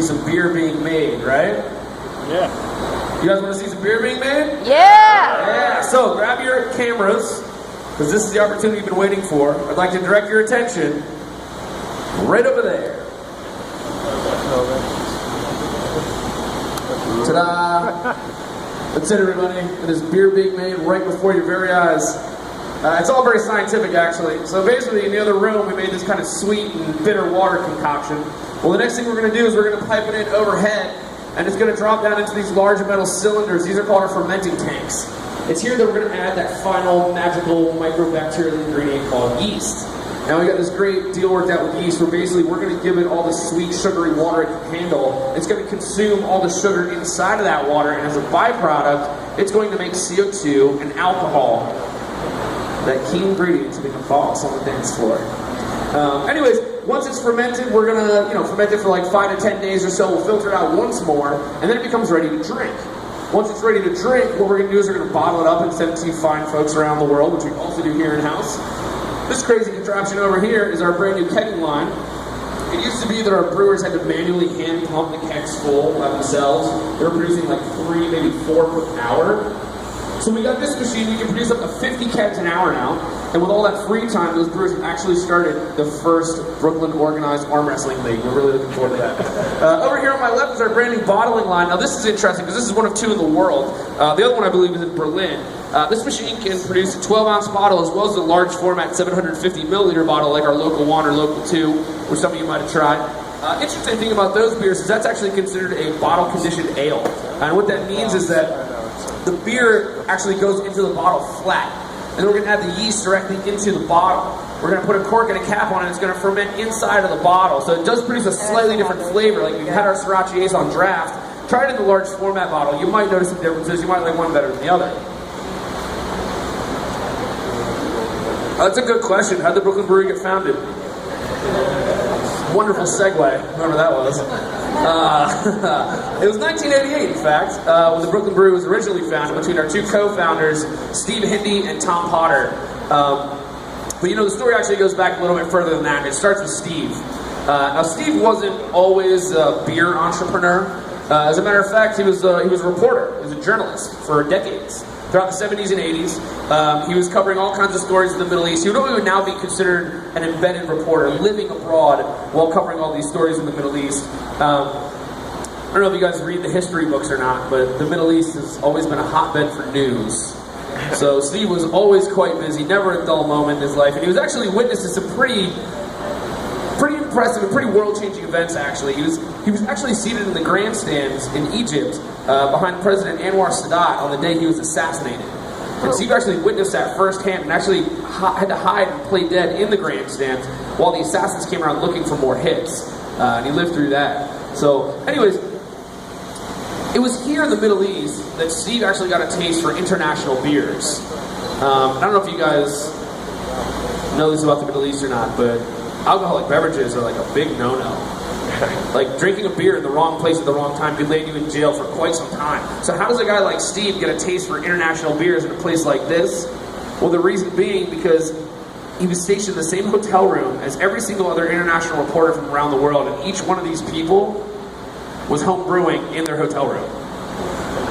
some beer being made, right? Yeah. You guys want to see some beer being made? Yeah! Yeah, so grab your cameras, because this is the opportunity you've been waiting for. I'd like to direct your attention right over there. Ta-da! That's it, everybody. It is beer being made right before your very eyes. It's all very scientific, actually. So basically, in the other room, we made this kind of sweet and bitter water concoction. Well, the next thing we're going to do is we're going to pipe it in overhead, and it's going to drop down into these large metal cylinders. These are called our fermenting tanks. It's here that we're going to add that final magical microbacterial ingredient called yeast. Now we got this great deal worked out with yeast where basically we're going to give it all the sweet, sugary water it can handle. It's going to consume all the sugar inside of that water, and as a byproduct, it's going to make CO2 and alcohol. That key ingredient to become boss on the dance floor. Anyways, once it's fermented, we're going to ferment it for like 5 to 10 days or so. We'll filter it out once more, and then it becomes ready to drink. Once it's ready to drink, what we're going to do is we're going to bottle it up and send it to you fine folks around the world, which we also do here in-house. This crazy contraption over here is our brand new kegging line. It used to be that our brewers had to manually hand pump the kegs full by themselves. They were producing like 3, maybe 4 per hour. So we got this machine, we can produce up to 50 kegs an hour now, and with all that free time, those brewers have actually started the first Brooklyn organized arm wrestling league. We're really looking forward to that. Over here on my left is our brand new bottling line. Now this is interesting because this is one of 2 in the world. The other one I believe is in Berlin. This machine can produce a 12-ounce bottle as well as a large format 750 milliliter bottle like our local 1 or local 2, which some of you might have tried. Interesting thing about those beers is that's actually considered a bottle-conditioned ale. And what that means is that the beer actually goes into the bottle flat. And then we're going to add the yeast directly into the bottle. We're going to put a cork and a cap on it, and it's going to ferment inside of the bottle. So it does produce a slightly different flavor. Like we had our Sriracha Ace on draft. Try it in the large format bottle. You might notice some differences. You might like one better than the other. That's a good question. How did the Brooklyn Brewery get founded? Wonderful segue, whoever that was. It was 1988, in fact, when the Brooklyn Brewery was originally founded between our 2 co-founders, Steve Hindy and Tom Potter. But the story actually goes back a little bit further than that. It starts with Steve. Now, Steve wasn't always a beer entrepreneur. As a matter of fact, he was a reporter. He was a journalist for decades. Throughout the 70s and 80s, he was covering all kinds of stories in the Middle East. He would now be considered an embedded reporter, living abroad while covering all these stories in the Middle East. I don't know if you guys read the history books or not, but the Middle East has always been a hotbed for news. So Steve was always quite busy, never a dull moment in his life, and he was actually witness to some pretty impressive and pretty world-changing events, actually. He was actually seated in the grandstands in Egypt behind President Anwar Sadat on the day he was assassinated. And Steve actually witnessed that firsthand and actually had to hide and play dead in the grandstands while the assassins came around looking for more hits. And he lived through that. So, anyways, it was here in the Middle East that Steve actually got a taste for international beers. I don't know if you guys know this about the Middle East or not, but alcoholic beverages are like a big no-no. Like drinking a beer in the wrong place at the wrong time could land you in jail for quite some time. So how does a guy like Steve get a taste for international beers in a place like this? Well, the reason being because he was stationed in the same hotel room as every single other international reporter from around the world, and each one of these people was home brewing in their hotel room.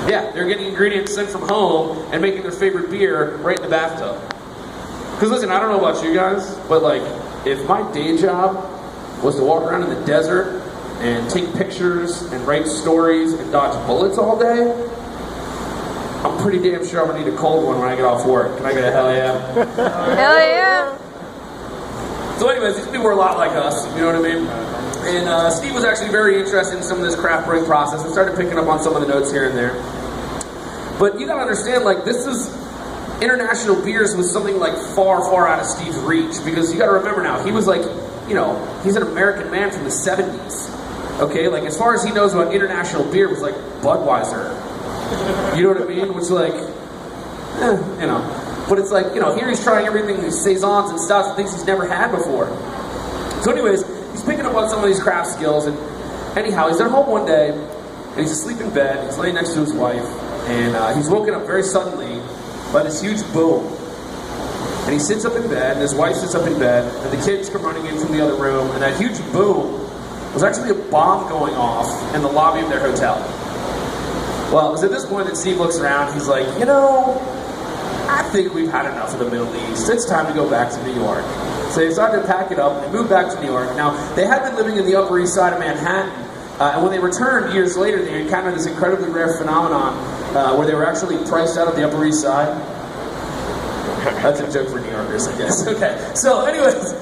Yeah, they're getting ingredients sent from home and making their favorite beer right in the bathtub. Because listen, I don't know about you guys, but like, if my day job was to walk around in the desert and take pictures and write stories and dodge bullets all day, I'm pretty damn sure I'm going to need a cold one when I get off work. Can I get a hell yeah? Hell yeah! So anyways, these people were a lot like us, you know what I mean? And Steve was actually very interested in some of this craft brewing process and started picking up on some of the notes here and there. But you gotta understand, like, this is international beers was something like far, far out of Steve's reach, because you gotta remember now, he was like, he's an American man from the 70s. Okay, like as far as he knows about international beer was like Budweiser. You know what I mean? Which like, But it's like, here he's trying everything, these saisons and stuff, and things he's never had before. So anyways, he's picking up on some of these craft skills, and anyhow, he's at home one day, and he's asleep in bed, he's laying next to his wife, and he's woken up very suddenly by this huge boom. And he sits up in bed, and his wife sits up in bed, and the kids come running in from the other room, and that huge boom was actually a bomb going off in the lobby of their hotel. Well, it was at this point that Steve looks around. He's like, you know, I think we've had enough of the Middle East. It's time to go back to New York. So they decided to pack it up and move back to New York. Now, they had been living in the Upper East Side of Manhattan, and when they returned years later, they encountered this incredibly rare phenomenon where they were actually priced out of the Upper East Side. That's a joke for New Yorkers, I guess. Okay. So, anyways,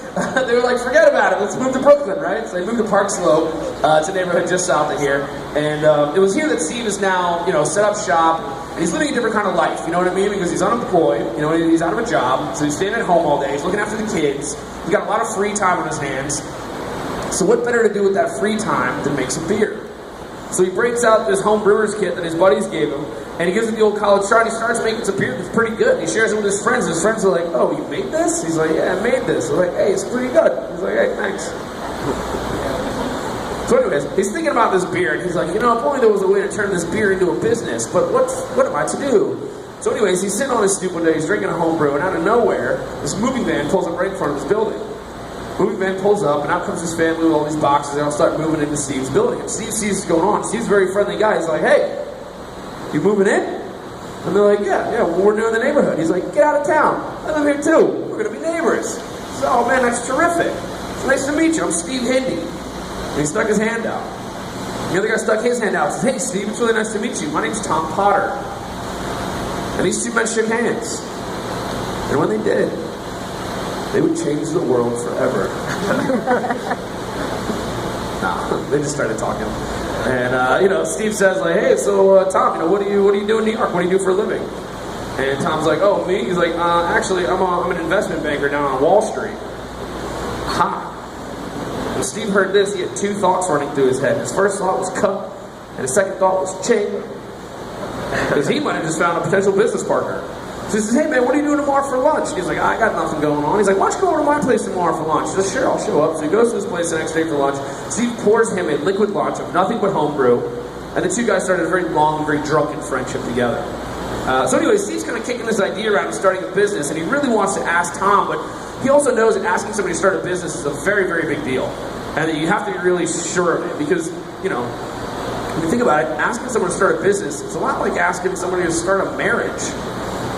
they were like, forget about it. Let's move to Brooklyn, right? So they moved to Park Slope. It's a neighborhood just south of here. And it was here that Steve is now, set up shop. And he's living a different kind of life, you know what I mean? Because he's unemployed, he's out of a job. So he's staying at home all day. He's looking after the kids. He's got a lot of free time on his hands. So what better to do with that free time than make some beer? So he breaks out this home brewer's kit that his buddies gave him, and he gives it the old college try, and he starts making some beer that's pretty good. He shares it with his friends. His friends are like, oh, you made this? He's like, yeah, I made this. They're like, hey, it's pretty good. He's like, hey, thanks. So anyways, he's thinking about this beer, and he's like, if only there was a way to turn this beer into a business, but what am I to do? So anyways, he's sitting on his stoop one day, he's drinking a home brew, and out of nowhere, this moving van pulls up right in front of his building. Moving van pulls up, and out comes his family with all these boxes. They all start moving into Steve's building. And Steve sees what's going on. Steve's a very friendly guy. He's like, hey, you moving in? And they're like, yeah, well, we're new in the neighborhood. He's like, get out of town. I live here too. We're going to be neighbors. So, oh man, that's terrific. It's nice to meet you. I'm Steve Hindy. And he stuck his hand out. The other guy stuck his hand out and says, hey, Steve, it's really nice to meet you. My name's Tom Potter. And these two men shook hands. And when they did, they would change the world forever. No, they just started talking. And, Steve says, like, hey, so, Tom, what do you do in New York? What do you do for a living? And Tom's like, oh, me? He's like, actually, I'm an investment banker down on Wall Street. Ha! When Steve heard this, he had two thoughts running through his head. His first thought was cut, and his second thought was ching. Because he might have just found a potential business partner. So he says, hey man, what are you doing tomorrow for lunch? And he's like, I got nothing going on. He's like, why don't you go over to my place tomorrow for lunch? He says, sure, I'll show up. So he goes to his place the next day for lunch. Steve pours him a liquid lunch of nothing but homebrew. And the two guys started a very long, very drunken friendship together. So anyway, Steve's kind of kicking this idea around of starting a business, and he really wants to ask Tom, but he also knows that asking somebody to start a business is a very, very big deal. And that you have to be really sure of it, because, when you think about it, asking someone to start a business, it's a lot like asking somebody to start a marriage.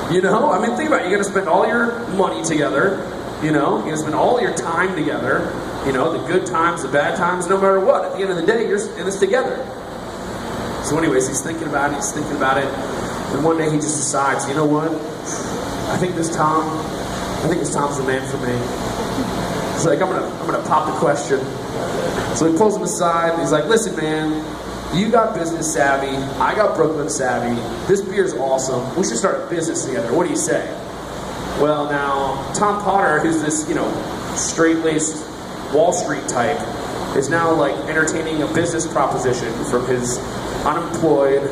Think about it. You're going to spend all your money together. You're going to spend all your time together. The good times, the bad times, no matter what. At the end of the day, you're in this together. So anyways, he's thinking about it. And one day he just decides, you know what? I think this Tom's the man for me. He's like, I'm gonna pop the question. So he pulls him aside, and he's like, listen, man, you got business savvy, I got Brooklyn savvy, this beer's awesome, we should start a business together, what do you say? Well, now, Tom Potter, who's this, straight-laced Wall Street type, is now, entertaining a business proposition from his unemployed,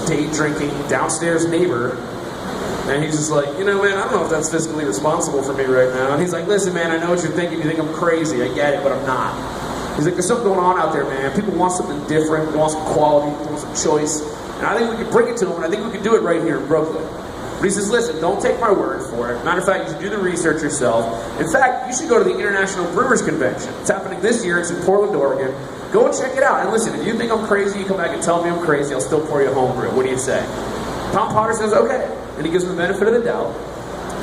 day drinking, downstairs neighbor. And he's just like, man, I don't know if that's fiscally responsible for me right now. And he's like, listen, man, I know what you're thinking. You think I'm crazy. I get it, but I'm not. He's like, there's something going on out there, man. People want something different. They want some quality. They want some choice. And I think we can bring it to them, and I think we can do it right here in Brooklyn. But he says, listen, don't take my word for it. Matter of fact, you should do the research yourself. In fact, you should go to the International Brewers Convention. It's happening this year. It's in Portland, Oregon. Go and check it out. And listen, if you think I'm crazy, you come back and tell me I'm crazy. I'll still pour you a home brew. What do you say? Tom Potter says, okay. And he gives him the benefit of the doubt.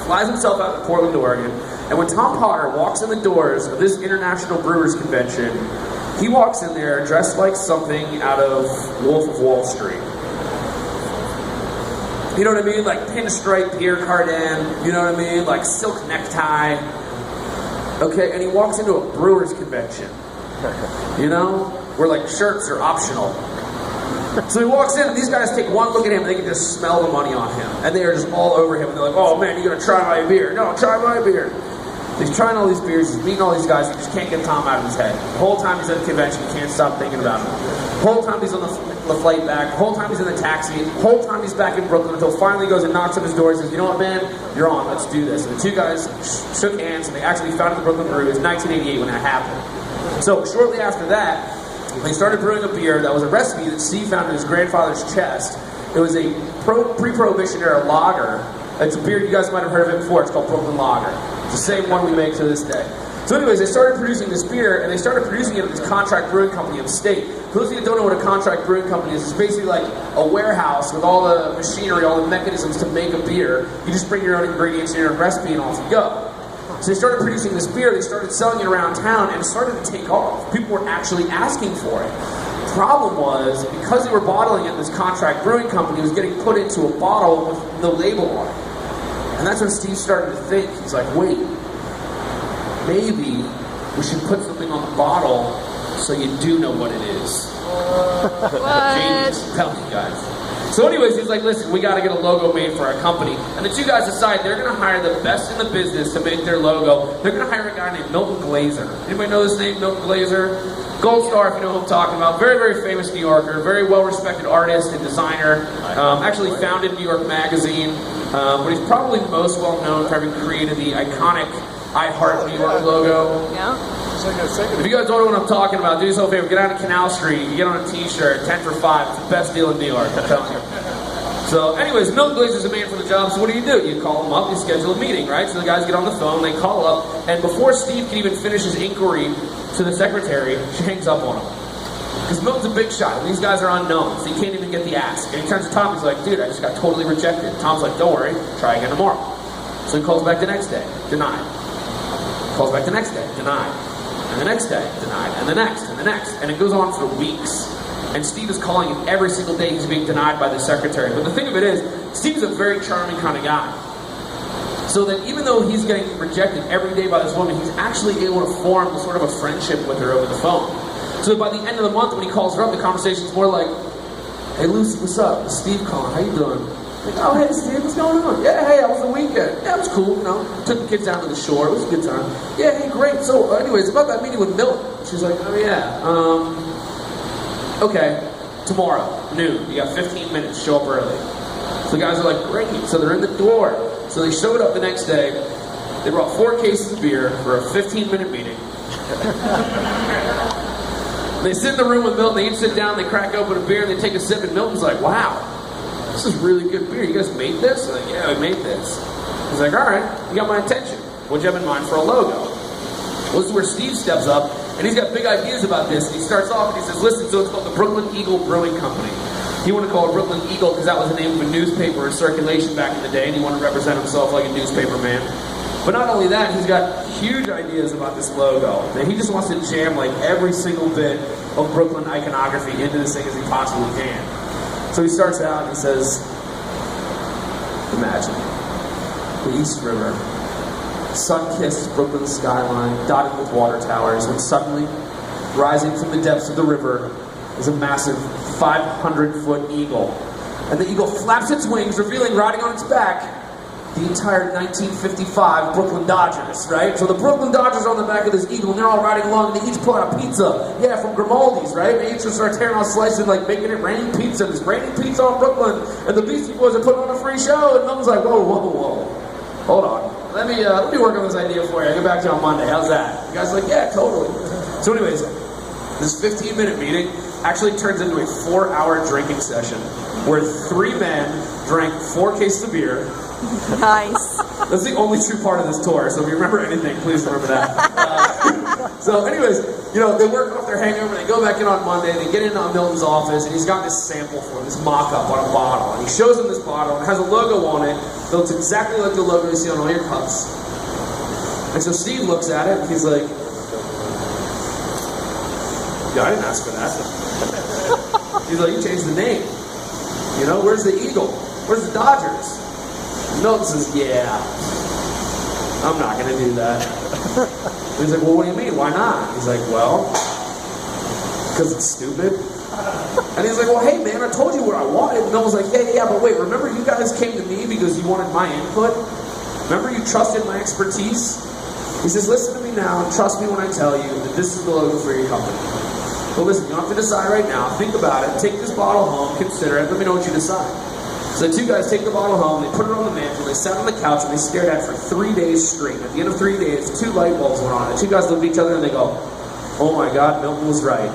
Flies himself out to Portland, Oregon. And when Tom Potter walks in the doors of this International Brewers Convention, he walks in there dressed like something out of Wolf of Wall Street. You know what I mean? Like pinstripe Pierre Cardin. You know what I mean? Like silk necktie. Okay, and he walks into a Brewers Convention. Where shirts are optional. So he walks in, and these guys take one look at him, and they can just smell the money on him. And they are just all over him. And they're like, oh man, you're going to try my beer. No, try my beer. He's trying all these beers, he's meeting all these guys, he just can't get Tom out of his head. The whole time he's at the convention, he can't stop thinking about him. The whole time he's on the flight back, the whole time he's in the taxi, the whole time he's back in Brooklyn, until finally he goes and knocks on his door and says, you know what, man, you're on, let's do this. And the two guys shook hands, and they actually founded the Brooklyn Brewery. It was 1988 when that happened. So shortly after that, they started brewing a beer that was a recipe that Steve found in his grandfather's chest. It was a pre-Prohibition era lager. It's a beer, you guys might have heard of it before. It's called Brooklyn Lager. It's the same one we make to this day. So anyways, they started producing this beer, and they started producing it at this contract brewing company upstate. For those of you that don't know what a contract brewing company is, it's basically like a warehouse with all the machinery, all the mechanisms to make a beer. You just bring your own ingredients and your own recipe, and off you go. So they started producing this beer, they started selling it around town, and it started to take off. People were actually asking for it. The problem was, because they were bottling it in this contract brewing company, it was getting put into a bottle with no label on it. And that's when Steve started to think. He's like, wait, maybe we should put something on the bottle so you do know what it is. Genius, tell me guys. So anyways, he's like, listen, we got to get a logo made for our company. And the two guys decide they're going to hire the best in the business to make their logo. They're going to hire a guy named Milton Glaser. Anybody know this name, Milton Glaser? Gold Star, if you know who I'm talking about. Very, very famous New Yorker. Very well-respected artist and designer. Actually founded New York Magazine. But he's probably most well-known for having created the iconic I Heart New York logo. Yeah. If you guys don't know what I'm talking about, do yourself a favor, get out of Canal Street, you get on a t-shirt, 10 for 5, it's the best deal in New York, I'm telling you. So anyways, Milton Glaser's a man for the job, so what do? You call him up, you schedule a meeting, right? So the guys get on the phone, they call up, and before Steve can even finish his inquiry to the secretary, she hangs up on him. Because Milton's a big shot, and these guys are unknown, so he can't even get the ask. And he turns to Tom, he's like, dude, I just got totally rejected. Tom's like, don't worry, try again tomorrow. So he calls back the next day, denied. Calls back the next day, denied. And the next day, denied, and the next, and the next. And it goes on for weeks. And Steve is calling him every single day he's being denied by the secretary. But the thing of it is, Steve's a very charming kind of guy. So that even though he's getting rejected every day by this woman, he's actually able to form sort of a friendship with her over the phone. So that by the end of the month, when he calls her up, the conversation's more like, hey Lucy, what's up? It's Steve calling, how you doing? Like, oh, hey, Steve, what's going on? Yeah, hey, how was the weekend? Yeah, it was cool, you know. Took the kids down to the shore. It was a good time. Yeah, hey, great. So, anyways, about that meeting with Milton. She's like, oh, yeah. Okay, tomorrow, noon. You got 15 minutes. Show up early. So the guys are like, great. So they're in the door. So they showed up the next day. They brought 4 cases of beer for a 15-minute meeting. They sit in the room with Milton. They each sit down. They crack open a beer, and they take a sip, and Milton's like, wow. This is really good beer. You guys made this? I'm like, yeah, we made this. He's like, all right, you got my attention. What'd you have in mind for a logo? Well, this is where Steve steps up, and he's got big ideas about this. And he starts off and he says, listen, so it's called the Brooklyn Eagle Brewing Company. He wanted to call it Brooklyn Eagle because that was the name of a newspaper in circulation back in the day, and he wanted to represent himself like a newspaper man. But not only that, he's got huge ideas about this logo. That he just wants to jam like every single bit of Brooklyn iconography into this thing as he possibly can. So he starts out and he says, imagine the East River, sun-kissed Brooklyn skyline dotted with water towers, when suddenly, rising from the depths of the river, is a massive 500-foot eagle. And the eagle flaps its wings, revealing riding on its back the entire 1955 Brooklyn Dodgers, right? So the Brooklyn Dodgers are on the back of this eagle, and they're all riding along, and they each pull out a pizza. Yeah, from Grimaldi's, right? They each just start tearing off slices, like making it raining pizza. There's raining pizza on Brooklyn, and the Beastie Boys are putting on a free show, and Milton's like, whoa, whoa, whoa. Hold on. Let me work on this idea for you. I'll get back to you on Monday. How's that? You guys are like, yeah, totally. So anyways, this 15-minute meeting actually turns into a 4-hour drinking session where 3 men drank 4 cases of beer. Nice. That's the only true part of this tour, so if you remember anything, please remember that. So anyways, you know, they work off their hangover, they go back in on Monday, they get into Milton's office, and he's got this sample for him, this mock-up on a bottle, and he shows him this bottle, and it has a logo on it that looks exactly like the logo you see on all your cups. And so Steve looks at it, and he's like, yeah, I didn't ask for that. He's like, you changed the name. You know, where's the Eagle? Where's the Dodgers? Milton says, yeah, I'm not going to do that. He's like, well, what do you mean? Why not? He's like, well, because it's stupid. And he's like, well, hey, man, I told you what I wanted. And Milton's like, yeah, but wait, remember you guys came to me because you wanted my input? Remember you trusted my expertise? He says, listen to me now and trust me when I tell you that this is the logo for your company. But listen, you don't have to decide right now. Think about it. Take this bottle home. Consider it. Let me know what you decide. So the 2 guys take the bottle home, they put it on the mantle, they sat on the couch, and they stared at it for 3 days straight. At the end of 3 days, 2 light bulbs went on. The 2 guys looked at each other and they go, oh my God, Milton was right.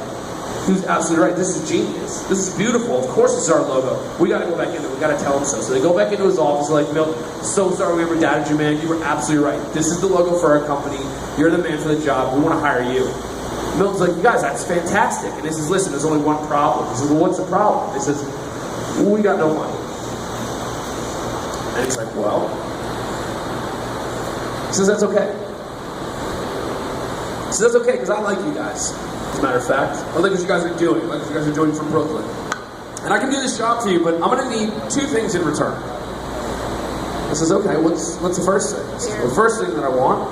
He was absolutely right. This is genius. This is beautiful. Of course this is our logo. We got to go back in there. We got to tell him so. So they go back into his office like, Milton, so sorry we ever doubted you, man. You were absolutely right. This is the logo for our company. You're the man for the job. We want to hire you. Milton's like, you guys, that's fantastic. And he says, listen, there's only one problem. He says, well, what's the problem? He says, well, we got no money. And he's like, well, he says, that's okay. He says, that's okay, because I like you guys. As a matter of fact, I like what you guys are doing. I like what you guys are doing from Brooklyn. And I can do this job for you, but I'm going to need two things in return. I says, okay, what's the first thing? Says, well, the first thing that I want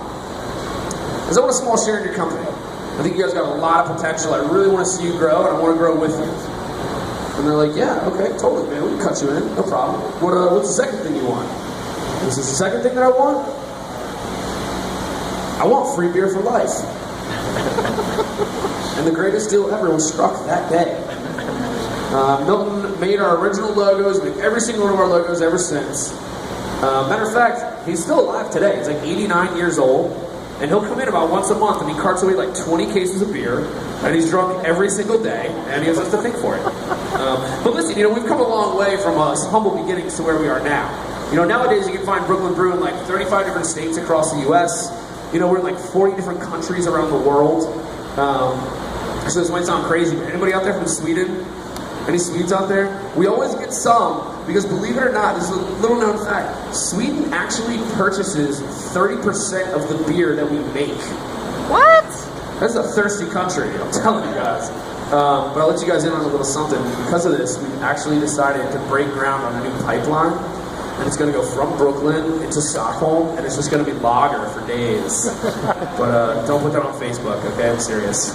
is I want a small share in your company. I think you guys got a lot of potential. I really want to see you grow, and I want to grow with you. And they're like, yeah, okay, totally, man. We can cut you in, no problem. What's the second thing you want? This is the second thing that I want? I want free beer for life. And the greatest deal ever was struck that day. Milton made our original logos, made every single one of our logos ever since. Matter of fact, he's still alive today. He's like 89 years old, and he'll come in about once a month, and he carts away like 20 cases of beer, and he's drunk every single day, and he has us to thank for it. But listen, we've come a long way from humble beginnings to where we are now. Nowadays you can find Brooklyn Brew in like 35 different states across the U.S. We're in like 40 different countries around the world. So this might sound crazy, but anybody out there from Sweden? Any Swedes out there? We always get some, because believe it or not, this is a little known fact, Sweden actually purchases 30% of the beer that we make. What? That's a thirsty country, I'm telling you guys. But I'll let you guys in on a little something. Because of this, we actually decided to break ground on a new pipeline, and it's going to go from Brooklyn into Stockholm, and it's just going to be lager for days. But don't put that on Facebook, okay? I'm serious.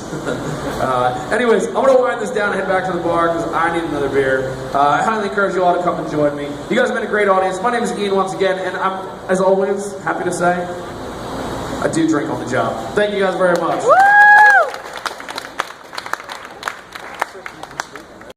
Anyways, I'm going to wind this down and head back to the bar because I need another beer. I highly encourage you all to come and join me. You guys have been a great audience. My name is Ian once again, and I'm, as always, happy to say, I do drink on the job. Thank you guys very much. Woo!